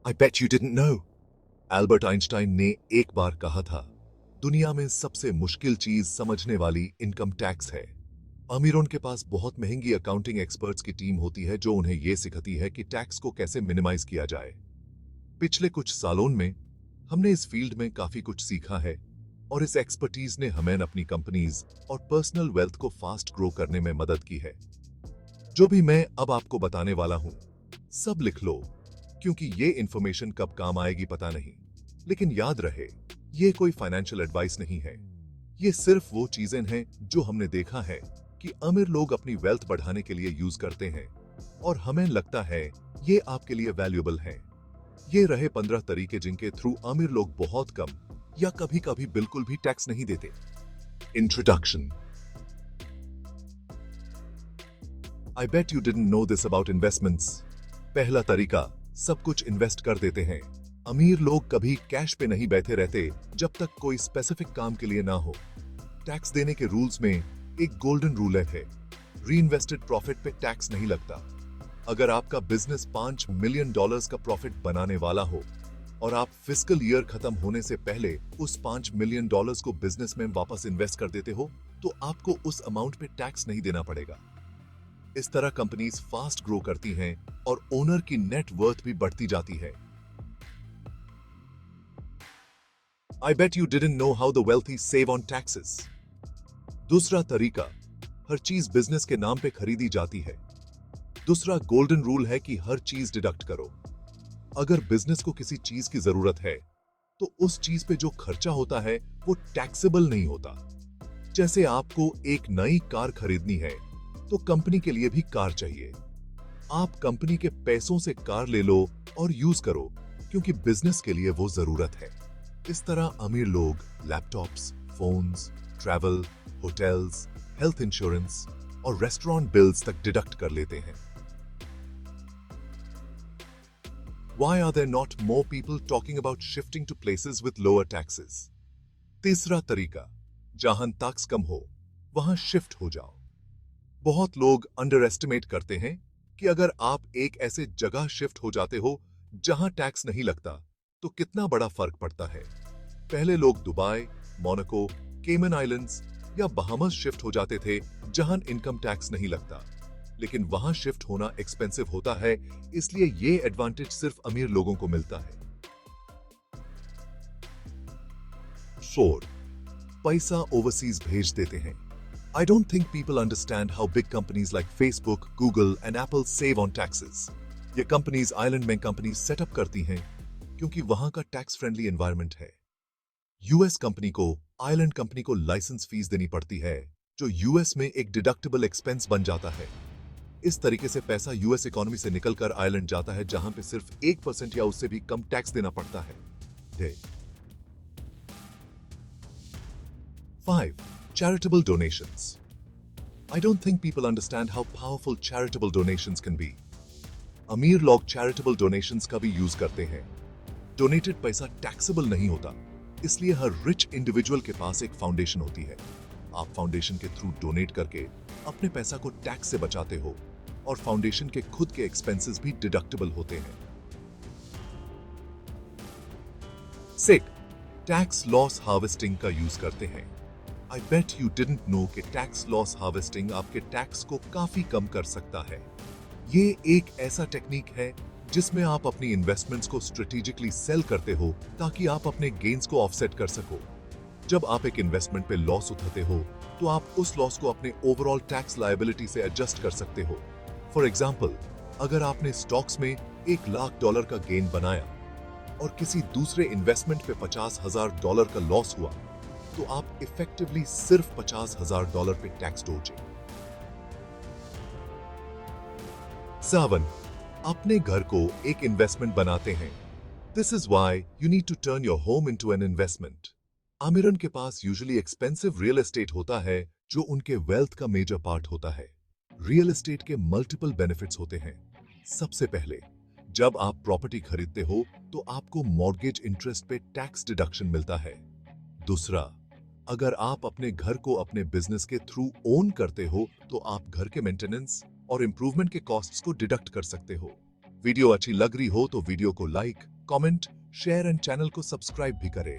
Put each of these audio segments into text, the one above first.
I bet you didn't know. Albert Einstein ने एक बार कहा था, दुनिया में सबसे मुश्किल चीज समझने वाली इनकम टैक्स है। अमीरों के पास बहुत महंगी अकाउंटिंग एक्सपर्ट्स की टीम होती है जो उन्हें यह सिखाती है कि टैक्स को कैसे मिनिमाइज किया जाए। पिछले कुछ सालों में हमने इस फील्ड में काफी कुछ सीखा है और इस एक्सपर्टीज ने हमें अपनी कंपनीज और पर्सनल वेल्थ को फास्ट ग्रो करने में मदद की है। जो भी मैं अब आपको बताने वाला हूं, सब लिख लो, क्योंकि ये इंफॉर्मेशन कब काम आएगी पता नहीं। लेकिन याद रहे, ये कोई फाइनेंशियल एडवाइस नहीं है। ये सिर्फ वो चीजें हैं जो हमने देखा है कि अमीर लोग अपनी वेल्थ बढ़ाने के लिए यूज करते हैं और हमें लगता है ये आपके लिए वैल्यूएबल है। ये रहे 15 तरीके जिनके थ्रू अमीर लोग बहुत कम या कभी कभी बिल्कुल भी टैक्स नहीं देते। Introduction. I bet you didn't know this about investments. पहला तरीका, सब कुछ इन्वेस्ट कर देते हैं। अमीर लोग कभी कैश पे नहीं बैठे रहते जब तक कोई स्पेसिफिक काम के लिए ना हो। टैक्स देने के रूल्स में एक गोल्डन रूल है, रीइन्वेस्टेड प्रॉफिट पे टैक्स नहीं लगता। अगर आपका बिजनेस $5 मिलियन का प्रॉफिट बनाने वाला हो और आप फिस्कल ईयर खत्म होने से पहले उस $5 मिलियन को बिजनेस में वापस इन्वेस्ट कर देते हो, तो आपको उस अमाउंट पे टैक्स नहीं देना पड़ेगा। इस तरह कंपनीज फास्ट ग्रो करती हैं और ओनर की नेट वर्थ भी बढ़ती जाती है। I bet you didn't know how the wealthy save on taxes. दूसरा तरीका, हर चीज बिजनेस के नाम पे खरीदी जाती है। दूसरा गोल्डन रूल है कि हर चीज डिडक्ट करो। अगर बिजनेस को किसी चीज की जरूरत है, तो उस चीज पे जो खर्चा होता है वो टैक्सेबल नहीं होता। जैसे आपको एक नई कार खरीदनी है, तो कंपनी के लिए भी कार चाहिए। आप कंपनी के पैसों से कार ले लो और यूज करो, क्योंकि बिजनेस के लिए वो जरूरत है। इस तरह अमीर लोग laptops, phones, travel, hotels, health insurance और रेस्टोरेंट बिल्स तक डिडक्ट कर लेते हैं। Why are there not more people talking about shifting to places with lower taxes? तीसरा तरीका, जहां टैक्स कम हो, वहां शिफ्ट हो जाओ। बहुत लोग अंडर एस्टिमेट करते हैं कि अगर आप एक ऐसे जगह शिफ्ट हो जाते हो जहां टैक्स नहीं लगता, तो कितना बड़ा फर्क पड़ता है। पहले लोग दुबई, मोनाको, केमन आइलैंड्स या बहामास शिफ्ट हो जाते थे जहां इनकम टैक्स नहीं लगता, लेकिन वहां शिफ्ट होना एक्सपेंसिव होता है, इसलिए ये एडवांटेज सिर्फ अमीर लोगों को मिलता है। 4. पैसा ओवरसीज भेज देते हैं। I don't think people understand how big companies like Facebook, Google and Apple save on taxes. ये कंपनीज आइलैंड में कंपनीज सेटअप करती हैं क्योंकि वहां का टैक्स फ्रेंडली एनवायरनमेंट है। यूएस कंपनी को आइलैंड कंपनी को लाइसेंस फीस देनी पड़ती है, जो यूएस में एक डिडक्टेबल एक्सपेंस बन जाता है। इस तरीके से पैसा यूएस इकोनॉमी से निकलकर आइलैंड जाता है, जहां पे सिर्फ 1% या उससे भी कम टैक्स देना पड़ता है। 5. Charitable donations. I don't think people understand how powerful charitable donations can be. अमीर लोग charitable donations का भी यूज करते हैं। डोनेटेड पैसा टैक्सेबल नहीं होता, इसलिए हर रिच इंडिविजुअल के पास एक फाउंडेशन होती है। आप फाउंडेशन के थ्रू डोनेट करके अपने पैसा को टैक्स से बचाते हो और फाउंडेशन के खुद के एक्सपेंसेस भी डिडक्टेबल होते हैं। 6. टैक्स लॉस हार्वेस्टिंग का यूज करते हैं। I bet you didn't know कि टैक्स लॉस हार्वेस्टिंग आपके टैक्स को काफी कम कर सकता है। ये एक ऐसा टेक्निक है जिसमें आप अपनी इन्वेस्टमेंट्स को स्ट्रेटेजिकली सेल करते हो ताकि आप अपने गेन्स को ऑफसेट कर सको। जब आप एक इन्वेस्टमेंट पे लॉस उठाते हो, तो आप उस लॉस को अपने ओवरऑल टैक्स लायबिलिटी से एडजस्ट कर सकते हो। फॉर एग्जाम्पल, अगर आपने स्टॉक्स में $1,00,000 का गेन बनाया और किसी दूसरे इन्वेस्टमेंट पे $50,000 का लॉस हुआ, तो आप इफेक्टिवली सिर्फ $50,000 पे टैक्स डोचे। 7. अपने घर को एक इन्वेस्टमेंट बनाते हैं। This is why you need to turn your home into an investment. अमीरन के पास यूजुअली एक्सपेंसिव रियल एस्टेट होता है, जो उनके वेल्थ का मेजर पार्ट होता है। रियल एस्टेट के मल्टीपल बेनिफिट्स होते हैं। सबसे पहले, जब आप प्रॉपर्टी खरीदते हो, तो आपको मॉर्गेज इंटरेस्ट पे टैक्स डिडक्शन मिलता है। दूसरा, अगर आप अपने घर को अपने बिजनेस के थ्रू ओन करते हो, तो आप घर के मेंटेनेंस और इंप्रूवमेंट के कॉस्ट्स को डिडक्ट कर सकते हो। वीडियो अच्छी लग रही हो तो वीडियो को like comment, share and channel को सब्सक्राइब भी करें।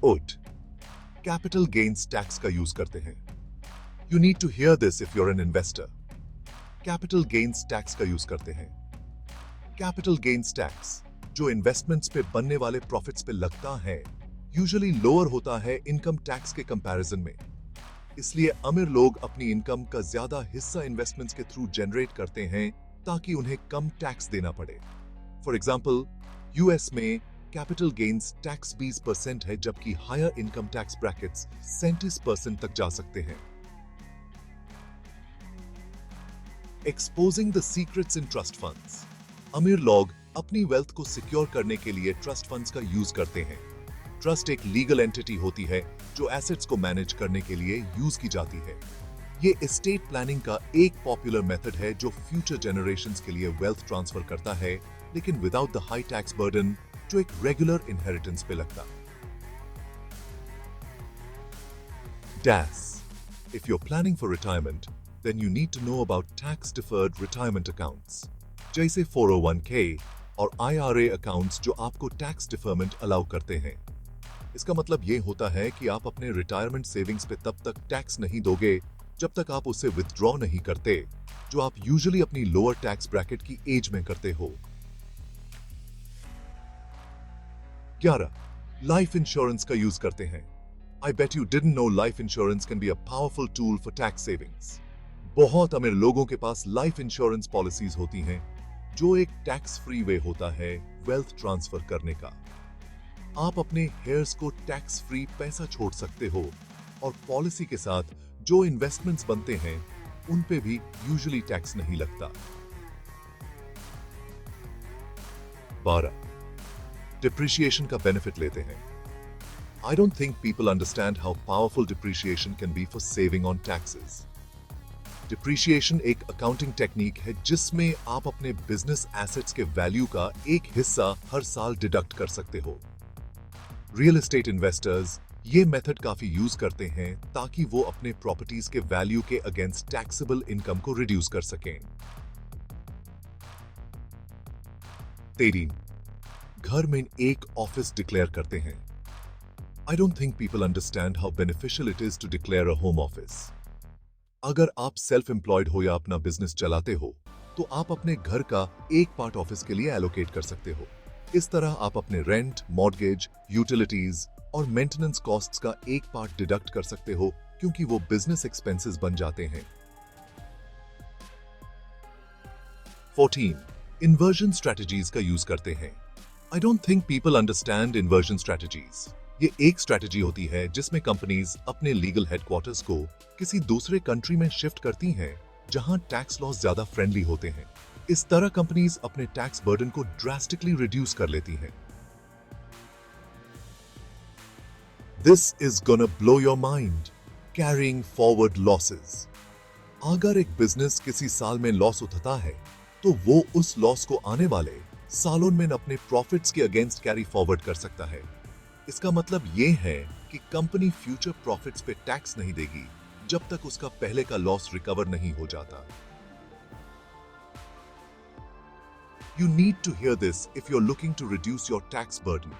ओट कैपिटल गेन्स टैक्स का यूज करते हैं। You need to hear this if you're an investor. Capital gains tax का यूज करते हैं। कैपिटल गेन्स टैक्स जो इन्वेस्टमेंट्स पे बनने वाले प्रॉफिट्स पे लगता है, यूजुअली लोअर होता है इनकम टैक्स के कंपैरिजन में। इसलिए अमीर लोग अपनी इनकम का ज्यादा हिस्सा इन्वेस्टमेंट्स के थ्रू जनरेट करते हैं ताकि उन्हें कम टैक्स देना पड़े। फॉर एग्जाम्पल, यूएस में कैपिटल गेन्स टैक्स 20% है, जबकि हायर इनकम टैक्स ब्रैकेट्स 37% तक जा सकते हैं। Exposing the secrets in trust funds. अमीर लोग अपनी वेल्थ को सिक्योर करने के लिए ट्रस्ट फंड्स का यूज करते हैं। ट्रस्ट एक लीगल एंटिटी होती है जो एसेट्स को मैनेज करने के लिए यूज की जाती है। ये एस्टेट प्लानिंग का एक पॉपुलर मेथड है जो फ्यूचर जनरेशंस के लिए वेल्थ ट्रांसफर करता है, लेकिन without the high tax burden जो एक रेगुलर इनहेरिटेंस पे लगता। Dash if you are planning for retirement, then you need to know about tax deferred retirement accounts, जैसे 401k और IRA अकाउंट्स जो आपको टैक्स डिफरमेंट अलाउ करते हैं। इसका मतलब ये होता है कि आप अपने रिटायरमेंट सेविंग्स पे तब तक टैक्स नहीं दोगे जब तक आप उसे विथड्रॉ नहीं करते, जो आप यूजुअली अपनी लोअर टैक्स ब्रैकेट की एज में करते हो। 11. लाइफ इंश्योरेंस का यूज करते हैं। I bet you didn't know life insurance can be a powerful tool for tax savings. बहुत अमीर लोगों के पास लाइफ इंश्योरेंस पॉलिसीज होती हैं जो एक टैक्स फ्री वे होता है वेल्थ ट्रांसफर करने का। आप अपने हेयर्स को टैक्स फ्री पैसा छोड़ सकते हो और पॉलिसी के साथ जो इन्वेस्टमेंट्स बनते हैं उन पे भी यूजुअली टैक्स नहीं लगता। 12. डिप्रिशिएशन का बेनिफिट लेते हैं। I don't think people understand how powerful depreciation can be for saving on taxes. Depreciation एक अकाउंटिंग टेक्निक है जिसमें आप अपने बिजनेस एसेट्स के वैल्यू का एक हिस्सा हर साल डिडक्ट कर सकते हो। रियल एस्टेट इन्वेस्टर्स ये मेथड काफी यूज करते हैं ताकि वो अपने प्रॉपर्टीज के वैल्यू के अगेंस्ट टैक्सेबल इनकम को रिड्यूस कर सकें। 13. घर में एक ऑफिस डिक्लेयर करते हैं। I don't think people understand how beneficial it is to declare a home office. अगर आप सेल्फ एम्प्लॉयड हो या अपना बिजनेस चलाते हो तो आप अपने घर का एक पार्ट ऑफिस के लिए एलोकेट कर सकते हो। इस तरह आप अपने रेंट, मॉर्गेज, यूटिलिटीज और मेंटेनेंस कॉस्ट्स का एक पार्ट डिडक्ट कर सकते हो क्योंकि वो बिजनेस एक्सपेंसेस बन जाते हैं। 14. इन्वर्जन स्ट्रेटजीज का यूज करते हैं। I don't think people understand inversion strategies. ये एक स्ट्रेटजी होती है जिसमें कंपनीज अपने लीगल हेडक्वार्टर्स को किसी दूसरे कंट्री में शिफ्ट करती हैं जहां टैक्स लॉज ज्यादा फ्रेंडली होते हैं। इस तरह कंपनीज अपने टैक्स बर्डन को ड्रास्टिकली रिड्यूस कर लेती हैं। This is gonna blow your mind, carrying forward losses. अगर एक बिजनेस किसी साल में लॉस उठाता है तो वो उस लॉस को आने वाले सालों में अपने प्रॉफिट्स के अगेंस्ट कैरी फॉरवर्ड कर सकता है। इसका मतलब ये है कि कंपनी फ्यूचर प्रॉफिट्स पे टैक्स नहीं देगी जब तक उसका पहले का लॉस रिकवर नहीं हो जाता। You need to hear this if you're looking to reduce your tax burden.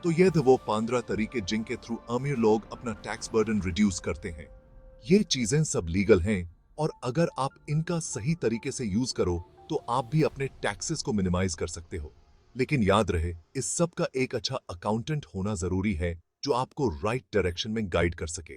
तो ये थे वो 15 तरीके जिनके थ्रू अमीर लोग अपना टैक्स बर्डन रिड्यूस करते हैं। ये चीजें सब लीगल हैं और अगर आप इनका सही तरीके से यूज करो तो आप भी अपने टैक्सेस को मिनिमाइज कर सकते हो। लेकिन याद रहे, इस सब का एक अच्छा अकाउंटेंट होना जरूरी है जो आपको राइट डायरेक्शन में गाइड कर सके।